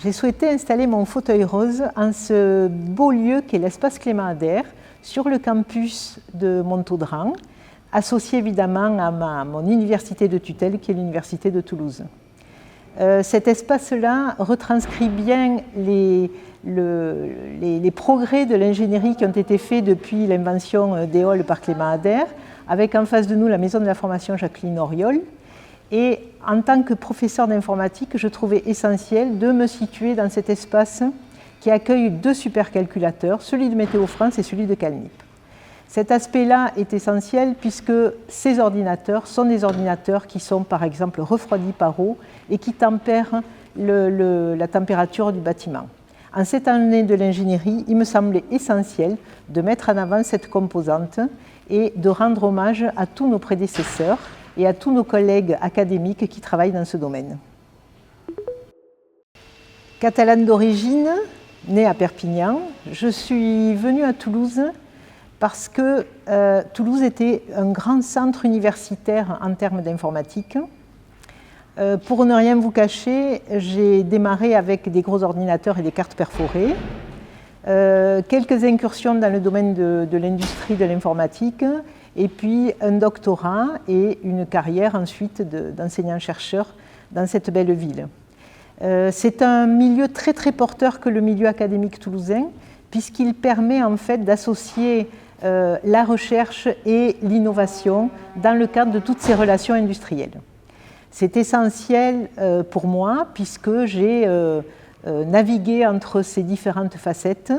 j'ai souhaité installer mon fauteuil rose en ce beau lieu qu'est l'espace Clément Ader, sur le campus de Montaudran, associé évidemment à mon université de tutelle qui est l'université de Toulouse. Cet espace-là retranscrit bien les progrès de l'ingénierie qui ont été faits depuis l'invention d'Éole par Clément Ader, avec en face de nous la maison de la formation Jacqueline Auriol. Et en tant que professeur d'informatique, je trouvais essentiel de me situer dans cet espace qui accueille 2 supercalculateurs, celui de Météo France et celui de Calnip. Cet aspect-là est essentiel puisque ces ordinateurs sont des ordinateurs qui sont par exemple refroidis par eau et qui tempèrent la température du bâtiment. En cette année de l'ingénierie, il me semblait essentiel de mettre en avant cette composante et de rendre hommage à tous nos prédécesseurs et à tous nos collègues académiques qui travaillent dans ce domaine. Catalane d'origine, née à Perpignan, je suis venue à Toulouse parce que Toulouse était un grand centre universitaire en termes d'informatique. Pour ne rien vous cacher, j'ai démarré avec des gros ordinateurs et des cartes perforées, quelques incursions dans le domaine de l'industrie de l'informatique, et puis un doctorat et une carrière ensuite d'enseignant-chercheur dans cette belle ville. C'est un milieu très très porteur que le milieu académique toulousain, puisqu'il permet en fait d'associer la recherche et l'innovation dans le cadre de toutes ces relations industrielles. C'est essentiel pour moi puisque j'ai navigué entre ces différentes facettes.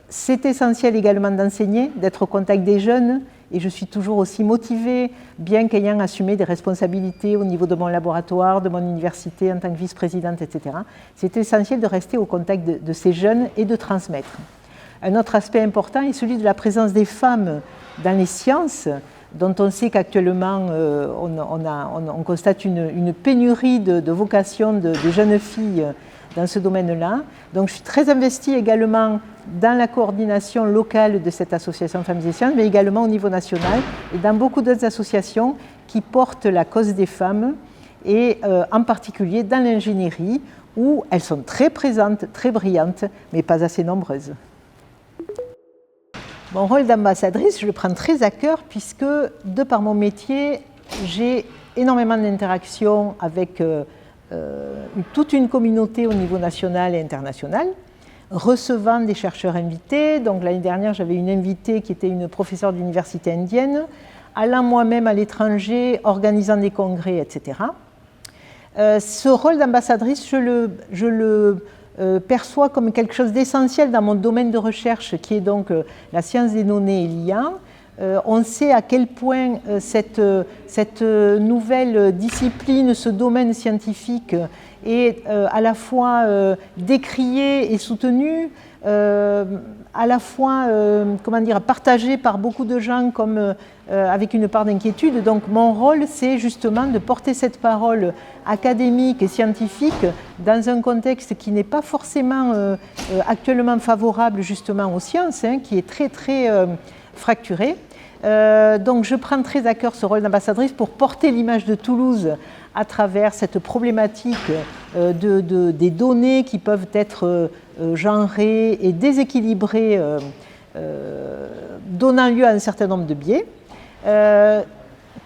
C'est essentiel également d'enseigner, d'être au contact des jeunes, et je suis toujours aussi motivée, bien qu'ayant assumé des responsabilités au niveau de mon laboratoire, de mon université en tant que vice-présidente, etc. C'est essentiel de rester au contact de ces jeunes et de transmettre. Un autre aspect important est celui de la présence des femmes dans les sciences, dont on sait qu'actuellement on constate une pénurie de vocations de jeunes filles dans ce domaine-là. Donc je suis très investie également dans la coordination locale de cette association Femmes et Sciences, mais également au niveau national et dans beaucoup d'autres associations qui portent la cause des femmes et en particulier dans l'ingénierie où elles sont très présentes, très brillantes, mais pas assez nombreuses. Mon rôle d'ambassadrice, je le prends très à cœur puisque, de par mon métier, j'ai énormément d'interactions avec toute une communauté au niveau national et international, recevant des chercheurs invités. Donc l'année dernière, j'avais une invitée qui était une professeure d'université indienne, allant moi-même à l'étranger, organisant des congrès, etc. Ce rôle d'ambassadrice, je le perçoit comme quelque chose d'essentiel dans mon domaine de recherche qui est donc la science des données et l'IA. On sait à quel point cette nouvelle discipline, ce domaine scientifique est à la fois décrié et soutenu, à la fois partagé par beaucoup de gens comme avec une part d'inquiétude. Donc mon rôle, c'est justement de porter cette parole académique et scientifique dans un contexte qui n'est pas forcément actuellement favorable justement aux sciences, qui est très très fracturé. Donc je prends très à cœur ce rôle d'ambassadrice pour porter l'image de Toulouse à travers cette problématique des données qui peuvent être genrées et déséquilibrées, donnant lieu à un certain nombre de biais.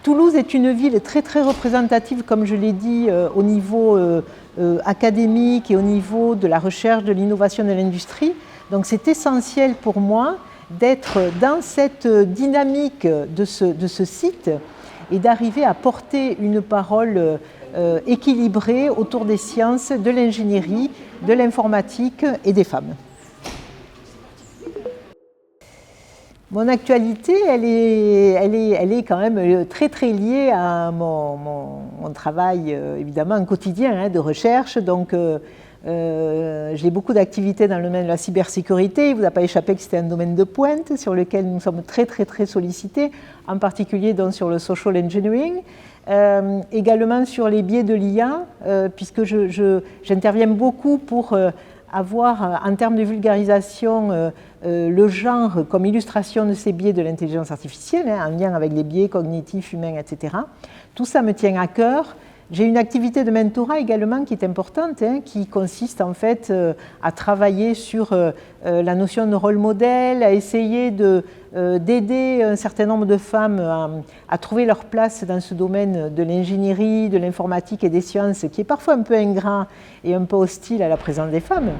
Toulouse est une ville très très représentative, comme je l'ai dit, au niveau académique et au niveau de la recherche, de l'innovation de l'industrie. Donc c'est essentiel pour moi d'être dans cette dynamique de ce site et d'arriver à porter une parole équilibrée autour des sciences, de l'ingénierie, de l'informatique et des femmes. Mon actualité, elle est quand même très très liée à mon travail évidemment quotidien de recherche. Donc j'ai beaucoup d'activités dans le domaine de la cybersécurité. Il ne vous a pas échappé que c'était un domaine de pointe sur lequel nous sommes très très très sollicités, en particulier donc sur le social engineering, également sur les biais de l'IA, puisque j'interviens beaucoup pour avoir en termes de vulgarisation le genre comme illustration de ces biais de l'intelligence artificielle, en lien avec les biais cognitifs, humains, etc. Tout ça me tient à cœur. J'ai une activité de mentorat également qui est importante, qui consiste en fait à travailler sur la notion de rôle modèle, à essayer d'aider un certain nombre de femmes à trouver leur place dans ce domaine de l'ingénierie, de l'informatique et des sciences, qui est parfois un peu ingrat et un peu hostile à la présence des femmes.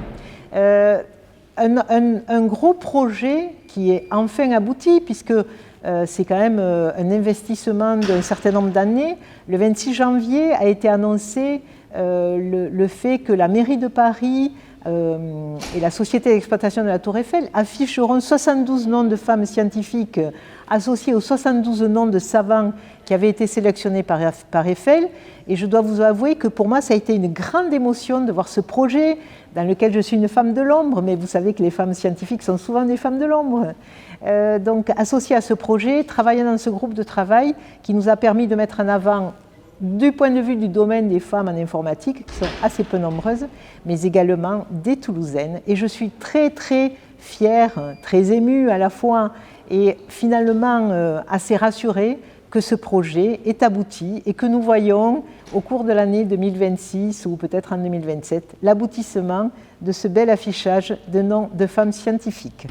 Un gros projet qui est enfin abouti, puisque c'est quand même un investissement d'un certain nombre d'années. Le 26 janvier a été annoncé le fait que la mairie de Paris et la société d'exploitation de la Tour Eiffel afficheront 72 noms de femmes scientifiques associés aux 72 noms de savants qui avaient été sélectionnés par Eiffel. Et je dois vous avouer que pour moi, ça a été une grande émotion de voir ce projet dans lequel je suis une femme de l'ombre, mais vous savez que les femmes scientifiques sont souvent des femmes de l'ombre. Donc, associée à ce projet, travaillant dans ce groupe de travail qui nous a permis de mettre en avant, du point de vue du domaine des femmes en informatique, qui sont assez peu nombreuses, mais également des Toulousaines. Et je suis très, très fière, très émue à la fois, et finalement assez rassurée que ce projet est abouti et que nous voyons au cours de l'année 2026 ou peut-être en 2027 l'aboutissement de ce bel affichage de noms de femmes scientifiques.